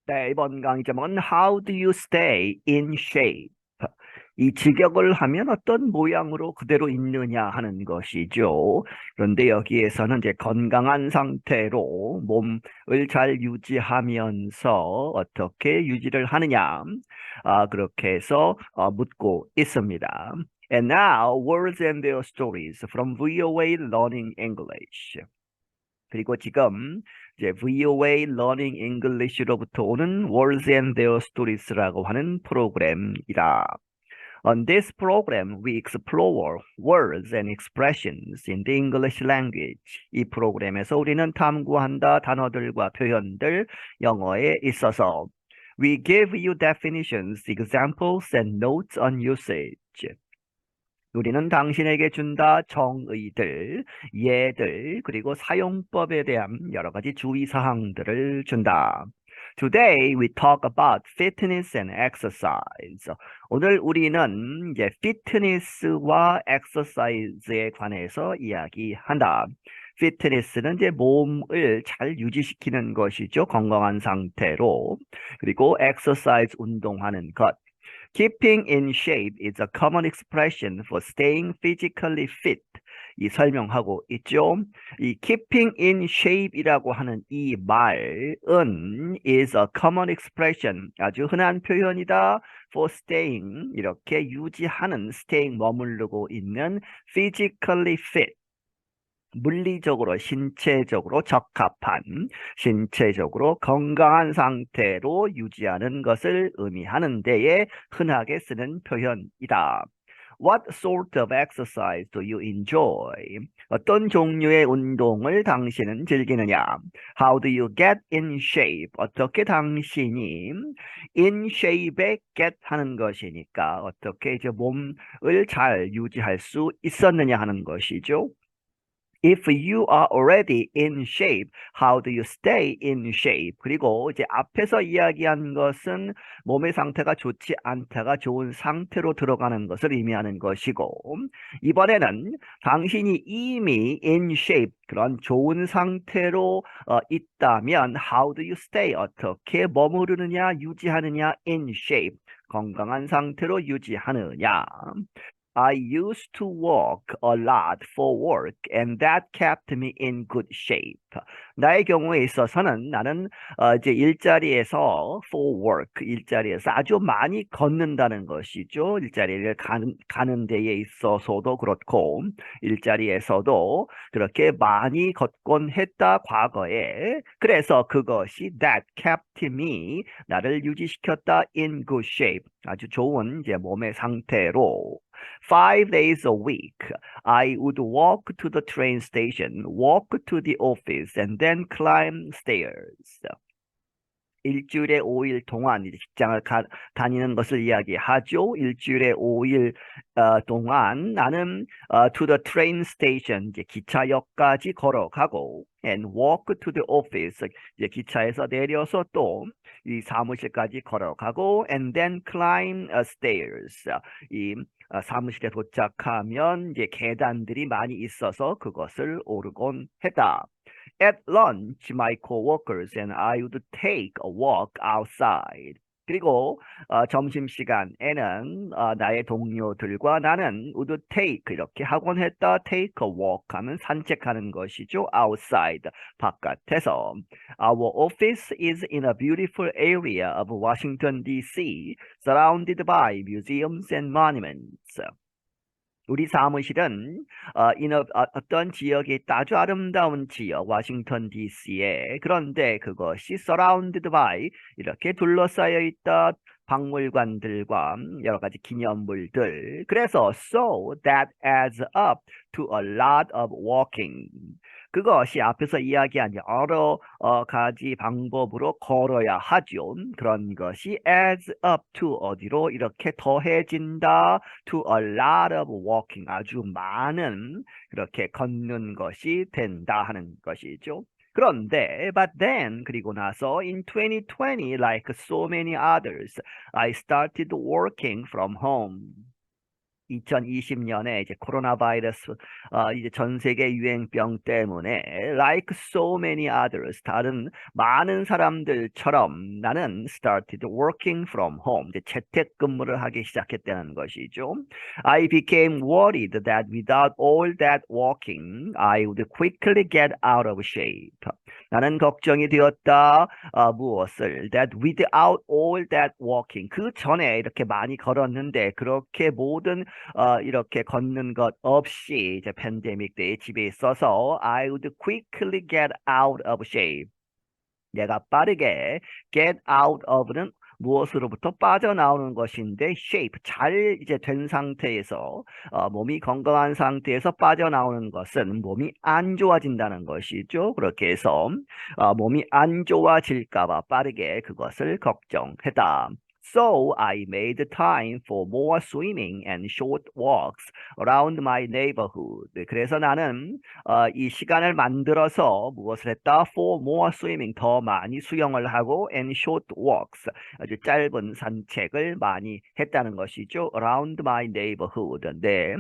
네, 이번 강의 제목은 How do you stay in shape? 이 직역을 하면 어떤 모양으로 그대로 있느냐 하는 것이죠. 그런데 여기에서는 이제 건강한 상태로 몸을 잘 유지하면서 어떻게 유지를 하느냐, 그렇게 해서 묻고 있습니다. And now, words and their stories from VOA Learning English. 그리고 지금 이제 VOA Learning English로부터 오는 Words and Their Stories라고 하는 프로그램이다. On this program, we explore words and expressions in the English language. 이 프로그램에서 우리는 탐구한다 단어들과 표현들 영어에 있어서 We give you definitions, examples, and notes on usage. 우리는 당신에게 준다 정의들, 예들, 그리고 사용법에 대한 여러 가지 주의사항들을 준다. Today we talk about fitness and exercise. 오늘 우리는 이제 피트니스와 엑서사이즈에 관해서 이야기한다. 피트니스는 이제 몸을 잘 유지시키는 것이죠. 건강한 상태로. 그리고 엑서사이즈 운동하는 것. Keeping in shape is a common expression for staying physically fit. 이 설명하고 있죠. 이 keeping in shape이라고 하는 이 말은 is a common expression. 아주 흔한 표현이다. for staying 이렇게 유지하는 staying 머무르고 있는 physically fit. 물리적으로, 신체적으로 적합한, 신체적으로 건강한 상태로 유지하는 것을 의미하는 데에 흔하게 쓰는 표현이다. What sort of exercise do you enjoy? 어떤 종류의 운동을 당신은 즐기느냐? How do you get in shape? 어떻게 당신이 in shape에 get 하는 것이니까 어떻게 이제 몸을 잘 유지할 수 있었느냐 하는 것이죠. If you are already in shape, how do you stay in shape? 그리고 이제 앞에서 이야기한 것은 몸의 상태가 좋지 않다가 좋은 상태로 들어가는 것을 의미하는 것이고, 이번에는 당신이 이미 in shape, 그런 좋은 상태로 있다면, how do you stay? 어떻게 머무르느냐, 유지하느냐, in shape, 건강한 상태로 유지하느냐. I used to walk a lot for work and that kept me in good shape. 나의 경우에 있어서는 나는 이제 일자리에서 for work, 일자리에서 아주 많이 걷는다는 것이죠. 일자리를 가는 데에 있어서도 그렇고 일자리에서도 그렇게 많이 걷곤 했다 과거에. 그래서 그것이 that kept me, 나를 유지시켰다 in good shape, 아주 좋은 이제 몸의 상태로. 5 days a week, I would walk to the train station, walk to the office, and then climb stairs. 일주일에 5일 동안 이제 직장을 다니는 것을 이야기하죠. 일주일에 5일 동안 나는 to the train station, 이제 기차역까지 걸어가고 and walk to the office, 이제 기차에서 내려서 또 이 사무실까지 걸어가고 and then climb stairs. 이 사무실에 도착하면 이제 계단들이 많이 있어서 그것을 오르곤 했다. At lunch, my coworkers and I would take a walk outside. 그리고 점심시간에는 나의 동료들과 나는 would take, 이렇게 하곤 했다. take a walk 하면 산책하는 것이죠. outside, 바깥에서. Our office is in a beautiful area of Washington, D.C., surrounded by museums and monuments. 우리 사무실은 어떤 지역에 있다. 아주 아름다운 지역, 워싱턴 DC에. 그런데 그것이 surrounded by, 이렇게 둘러싸여 있다. 박물관들과 여러 가지 기념물들. 그래서 so that adds up to a lot of walking. 그것이 앞에서 이야기한 여러 가지 방법으로 걸어야 하죠. 그런 것이 adds up to, 어디로 이렇게 더해진다. to a lot of walking, 아주 많은 그렇게 걷는 것이 된다 하는 것이죠. 그런데 but then, 그리고 나서 in 2020, like so many others, I started working from home. 2020년에 이제 코로나 바이러스 이제 전 세계 유행병 때문에 like so many others 다른 많은 사람들처럼 나는 started working from home 이제 재택근무를 하기 시작했다는 것이죠. I became worried that without all that walking, I would quickly get out of shape. 나는 걱정이 되었다. 무엇을? That without all that walking 그 전에 이렇게 많이 걸었는데 그렇게 모든 이렇게 걷는 것 없이 이제 팬데믹 때에 집에 있어서 I would quickly get out of shape. 내가 빠르게 get out of는 무엇으로부터 빠져나오는 것인데 shape 잘 이제 된 상태에서 몸이 건강한 상태에서 빠져나오는 것은 몸이 안 좋아진다는 것이죠. 그렇게 해서 몸이 안 좋아질까 봐 빠르게 그것을 걱정했다. So I made time for more swimming and short walks around my neighborhood. 그래서 나는 이 시간을 만들어서 무엇을 했다? For more swimming, 더 많이 수영을 하고 and short walks, 아주 짧은 산책을 많이 했다는 것이죠. Around my neighborhood, 내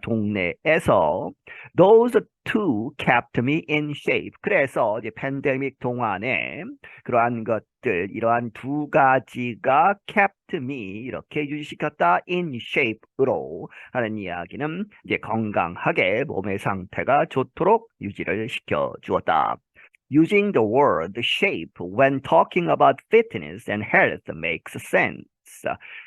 동네에서 those two kept me in shape. 그래서 이제 팬데믹 동안에 그러한 것들, 이러한 두 가지가 kept me 이렇게 유지시켰다 in shape으로 하는 이야기는 이제 건강하게 몸의 상태가 좋도록 유지를 시켜 주었다. Using the word shape when talking about fitness and health makes sense.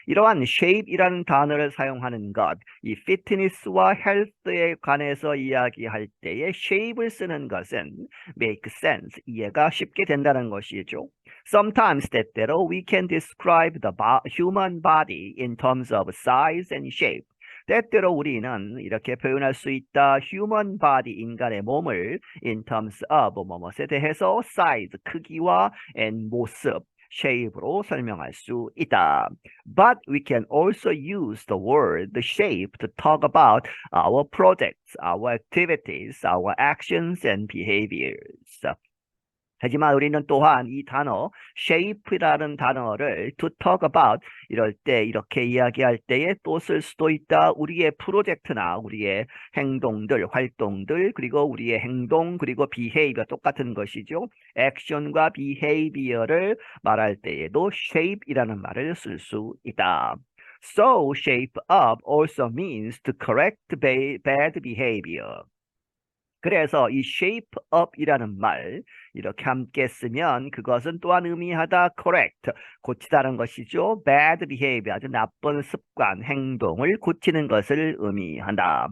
이러한 shape이라는 단어를 사용하는 것, 이 fitness와 health에 관해서 이야기할 때에 shape을 쓰는 것은 make sense, 이해가 쉽게 된다는 것이죠. Sometimes 때때로 we can describe the human body in terms of size and shape. 때때로 우리는 이렇게 표현할 수 있다. human body, 인간의 몸을 in terms of 뭐뭐에 대해서 size, 크기와 and 모습, shape로 설명할 수 있다. But we can also use the word shape to talk about our projects, our activities, our actions and behaviors. 하지만 우리는 또한 이 단어 shape라는 단어를 to talk about 이럴 때 이렇게 이야기할 때에 또 쓸 수도 있다. 우리의 프로젝트나 우리의 행동들, 활동들 그리고 우리의 행동 그리고 behavior 똑같은 것이죠. action과 behavior를 말할 때에도 shape이라는 말을 쓸 수 있다. So shape up also means to correct bad behavior. 그래서 이 shape up이라는 말 이렇게 함께 쓰면 그것은 또한 의미하다 correct, 고치다는 것이죠. bad behavior, 아주 나쁜 습관, 행동을 고치는 것을 의미한다.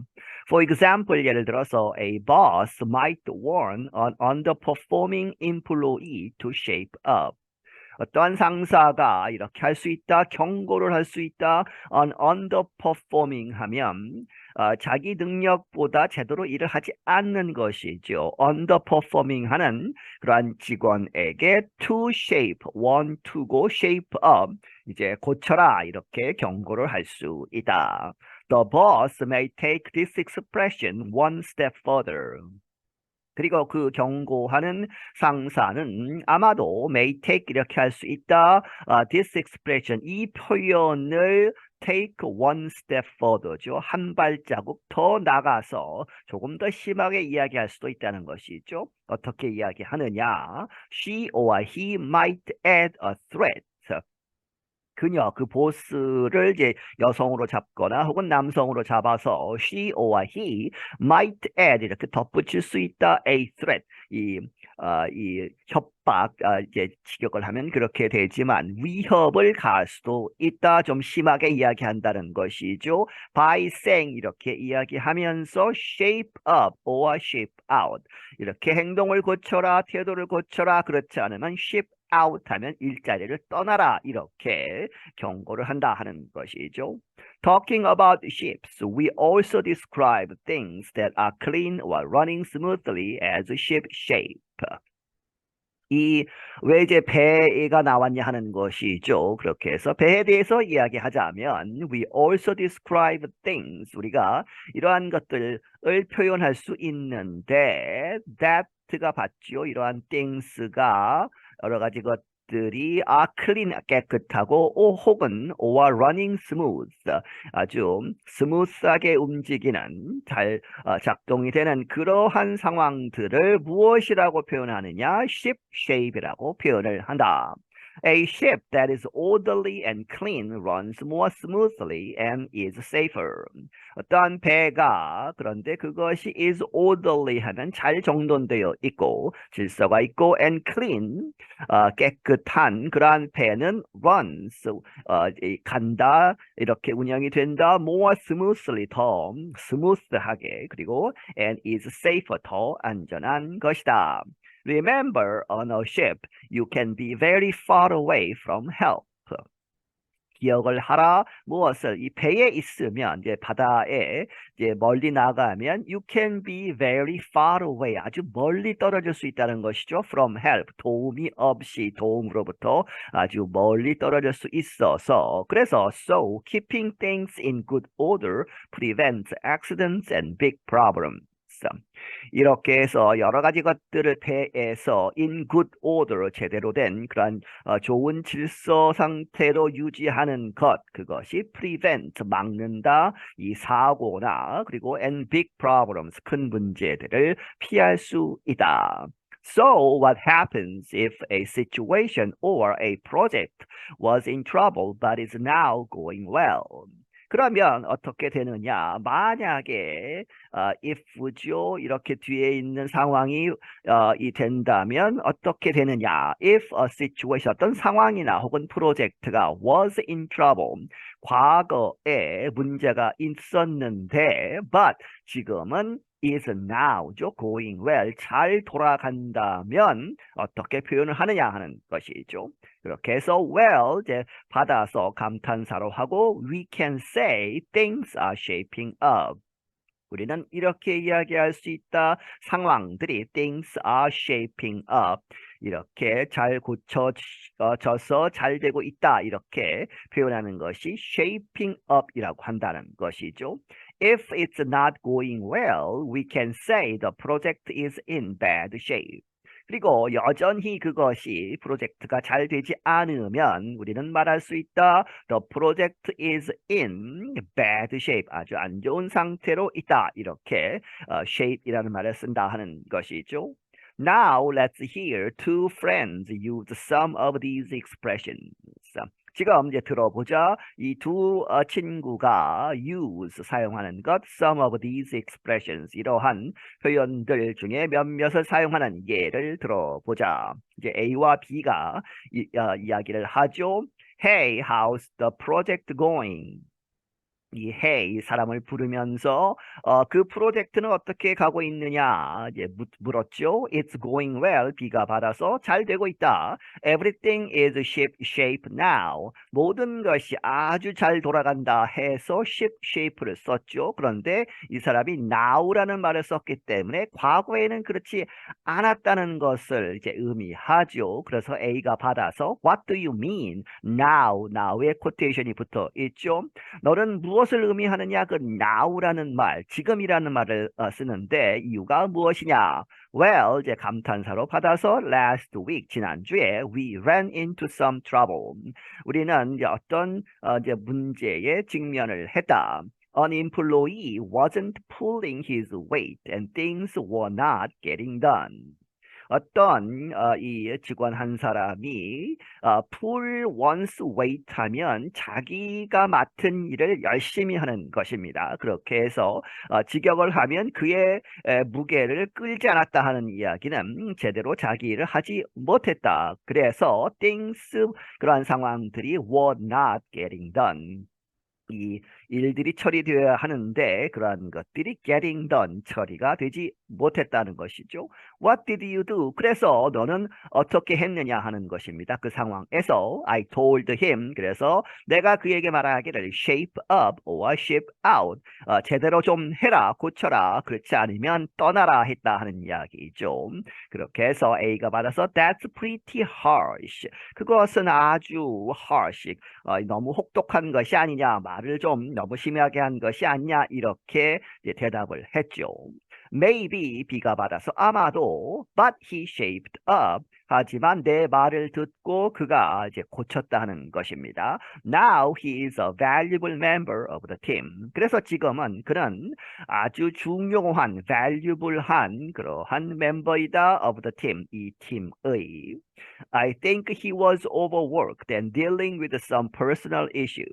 For example, 예를 들어서 a boss might warn an underperforming employee to shape up. 어떠한 상사가 이렇게 할 수 있다, 경고를 할 수 있다, on underperforming 하면 자기 능력보다 제대로 일을 하지 않는 것이죠. underperforming 하는 그러한 직원에게 to shape, want to고 shape up, 이제 고쳐라 이렇게 경고를 할 수 있다. The boss may take this expression one step further. 그리고 그 경고하는 상사는 아마도 may take 이렇게 할 수 있다. This expression, 이 표현을 take one step further죠. 한 발자국 더 나가서 조금 더 심하게 이야기할 수도 있다는 것이죠. 어떻게 이야기하느냐? She or he might add a threat. 그녀, 그 보스를 이제 여성으로 잡거나 혹은 남성으로 잡아서 she or he might add 이렇게 덧붙일 수 있다. a threat, 이 협박, 이제 직역을 하면 그렇게 되지만 위협을 가할 수도 있다. 좀 심하게 이야기한다는 것이죠. by saying 이렇게 이야기하면서 shape up or shape out 이렇게 행동을 고쳐라, 태도를 고쳐라. 그렇지 않으면 shape out 하면 일자리를 떠나라 이렇게 경고를 한다 하는 것이죠. Talking about ships, we also describe things that are clean or running smoothly as ship shape. 이 왜 이제 배가 나왔냐 하는 것이죠. 그렇게 해서 배에 대해서 이야기하자면 we also describe things, 우리가 이러한 것들을 표현할 수 있는데 that가 받지요. 이러한 things가 여러 가지 것들이 clean, 깨끗하고 혹은 or running smooth, 아주 스무스하게 움직이는 잘 작동이 되는 그러한 상황들을 무엇이라고 표현하느냐? ship shape이라고 표현을 한다. A ship that is orderly and clean runs more smoothly and is safer. 어떠한 배가 그런데 그것이 is orderly 하는 잘 정돈되어 있고 질서가 있고 and clean 깨끗한 그러한 배는 runs 간다 이렇게 운영이 된다 more smoothly 더 스무스하게 그리고 and is safer 더 안전한 것이다. Remember, on a ship, you can be very far away from help. 기억을 하라. 무엇을? 이 배에 있으면 이제 바다에 이제 멀리 나가면 you can be very far away. 아주 멀리 떨어질 수 있다는 것이죠. From help. 도움이 없이 도움으로부터 아주 멀리 떨어질 수 있어서 그래서 so keeping things in good order prevents accidents and big problems. 이렇게 해서 여러 가지 것들을 배에서 in good order 제대로 된 그러한 좋은 질서 상태로 유지하는 것 그것이 prevent 막는다 이 사고나 그리고 and big problems 큰 문제들을 피할 수 있다. So what happens if a situation or a project was in trouble but is now going well? 그러면 어떻게 되느냐? 만약에 if죠. 이렇게 뒤에 있는 상황이 이 된다면 어떻게 되느냐? If a situation 어떤 상황이나 혹은 프로젝트가 was in trouble 과거에 문제가 있었는데 but 지금은 is now죠. going well 잘 돌아간다면 어떻게 표현을 하느냐 하는 것이죠. 그렇게 해서 well 이제 받아서 감탄사로 하고 we can say things are shaping up. 우리는 이렇게 이야기할 수 있다. 상황들이 things are shaping up. 이렇게 잘 고쳐져서 잘 되고 있다. 이렇게 표현하는 것이 shaping up이라고 한다는 것이죠. If it's not going well, we can say the project is in bad shape. 그리고 여전히 그것이 프로젝트가 잘 되지 않으면 우리는 말할 수 있다. The project is in bad shape. 아주 안 좋은 상태로 있다. 이렇게 shape이라는 말을 쓴다 하는 것이죠. Now let's hear two friends use some of these expressions. 지금 이제 들어보자. 이 두 친구가 use 사용하는 것, some of these expressions 이러한 표현들 중에 몇몇을 사용하는 예를 들어보자. 이제 A와 B가 이야기를 하죠. Hey, how's the project going? 이 hey 사람을 부르면서 그 프로젝트는 어떻게 가고 있느냐 이제 물었죠. It's going well. B가 받아서 잘 되고 있다. Everything is ship shape now. 모든 것이 아주 잘 돌아간다 해서 ship shape를 썼죠. 그런데 이 사람이 now라는 말을 썼기 때문에 과거에는 그렇지 않았다는 것을 이제 의미하죠. 그래서 A가 받아서 What do you mean? Now, now의 quotation이 붙어 있죠. 너는 무엇을 의미하느냐? 그 now라는 말, 지금이라는 말을 쓰는데 이유가 무엇이냐? Well, 이제 감탄사로 받아서 last week, 지난주에 we ran into some trouble. 우리는 이제 어떤 이제 문제에 직면을 했다. An employee wasn't pulling his weight and things were not getting done. 어떤 이 직원 한 사람이 pull one's weight 하면 자기가 맡은 일을 열심히 하는 것입니다. 그렇게 해서 직역을 하면 그의 무게를 끌지 않았다 하는 이야기는 제대로 자기 일을 하지 못했다. 그래서 things 그러한 상황들이 were not getting done. 이 일들이 처리되어야 하는데 그러한 것들이 getting done 처리가 되지 못했다는 것이죠. What did you do? 그래서 너는 어떻게 했느냐 하는 것입니다. 그 상황에서 I told him 그래서 내가 그에게 말하기를 shape up or ship out 제대로 좀 해라 고쳐라 그렇지 않으면 떠나라 했다 하는 이야기죠. 그렇게 해서 A가 받아서 That's pretty harsh. 그것은 아주 harsh 너무 혹독한 것이 아니냐 말을 좀 너무 심하게 한 것이 아니냐 이렇게 대답을 했죠. Maybe B가 받아서 아마도 but he shaped up 하지만 내 말을 듣고 그가 이제 고쳤다는 것입니다. Now he is a valuable member of the team. 그래서 지금은 그는 아주 중요한, valuable한 그러한 멤버이다 of the team, 이 팀의. I think he was overworked and dealing with some personal issues.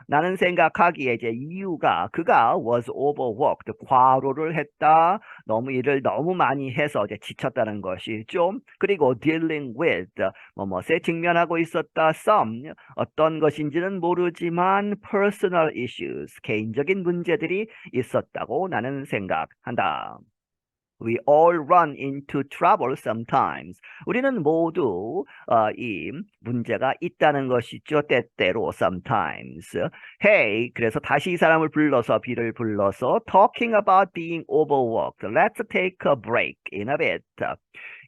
나는 생각하기에 이제 이유가 그가 was overworked, 과로를 했다. 너무 일을 너무 많이 해서 이제 지쳤다는 것이죠. 그리고 dealing with 뭐뭐에 직면하고 있었다. some 어떤 것인지는 모르지만 personal issues, 개인적인 문제들이 있었다고 나는 생각한다. We all run into trouble sometimes. 우리는 모두 이 문제가 있다는 것이죠. 때때로 sometimes. Hey, 그래서 다시 이 사람을 불러서 B를 불러서 talking about being overworked. Let's take a break in a bit.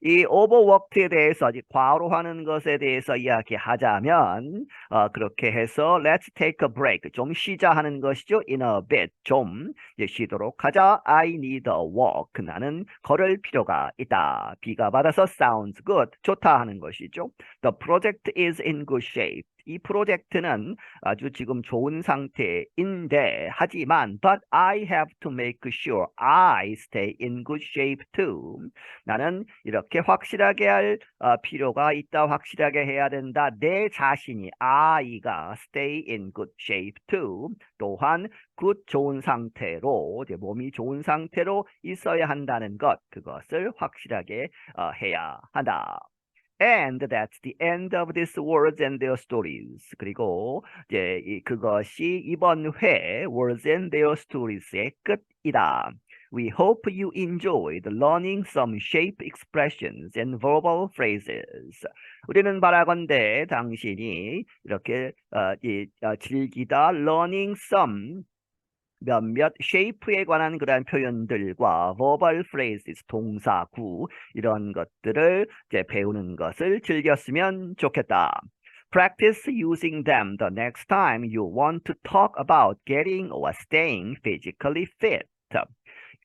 이 overworked에 대해서 과로하는 것에 대해서 이야기하자면 그렇게 해서 let's take a break. 좀 쉬자 하는 것이죠. In a bit. 좀 이제 쉬도록 하자. I need a walk. 나는 걸을 필요가 있다. B가 받아서 sounds good. 좋다 하는 것이죠. The project is in good shape. 이 프로젝트는 아주 지금 좋은 상태인데 하지만 but I have to make sure I stay in good shape too. 나는 이렇게 확실하게 할 필요가 있다. 확실하게 해야 된다. 내 자신이 I가 stay in good shape too. 또한 good 좋은 상태로 이제 몸이 좋은 상태로 있어야 한다는 것 그것을 확실하게 해야 한다. And that's the end of these words and their stories. 그리고 이제 그것이 이번 회 words and their stories의 끝이다. We hope you enjoyed learning some shape expressions and verbal phrases. 우리는 바라건대 당신이 이렇게 즐기다 learning some 몇몇 쉐이프에 관한 그러한 표현들과 verbal phrases, 동사구 이런 것들을 이제 배우는 것을 즐겼으면 좋겠다. Practice using them the next time you want to talk about getting or staying physically fit.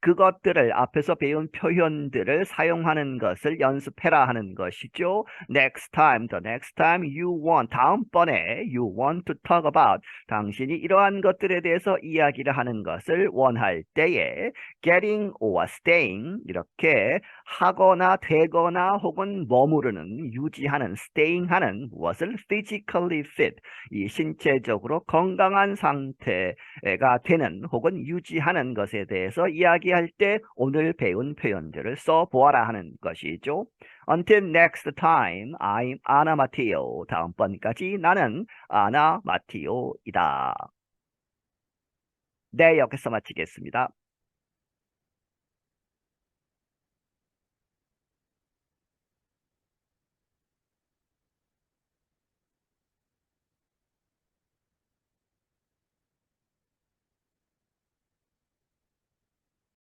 그것들을 앞에서 배운 표현들을 사용하는 것을 연습해라 하는 것이죠. Next time, the next time you want, 다음번에 you want to talk about, 당신이 이러한 것들에 대해서 이야기를 하는 것을 원할 때에 getting or staying 이렇게 하거나 되거나 혹은 머무르는, 유지하는, staying하는 무엇을 physically fit, 이 신체적으로 건강한 상태가 되는 혹은 유지하는 것에 대해서 이야기할 때 오늘 배운 표현들을 써보아라 하는 것이죠. Until next time, I'm Anna Matteo. 다음번까지 나는 아나 마티오이다. 네, 여기서 마치겠습니다.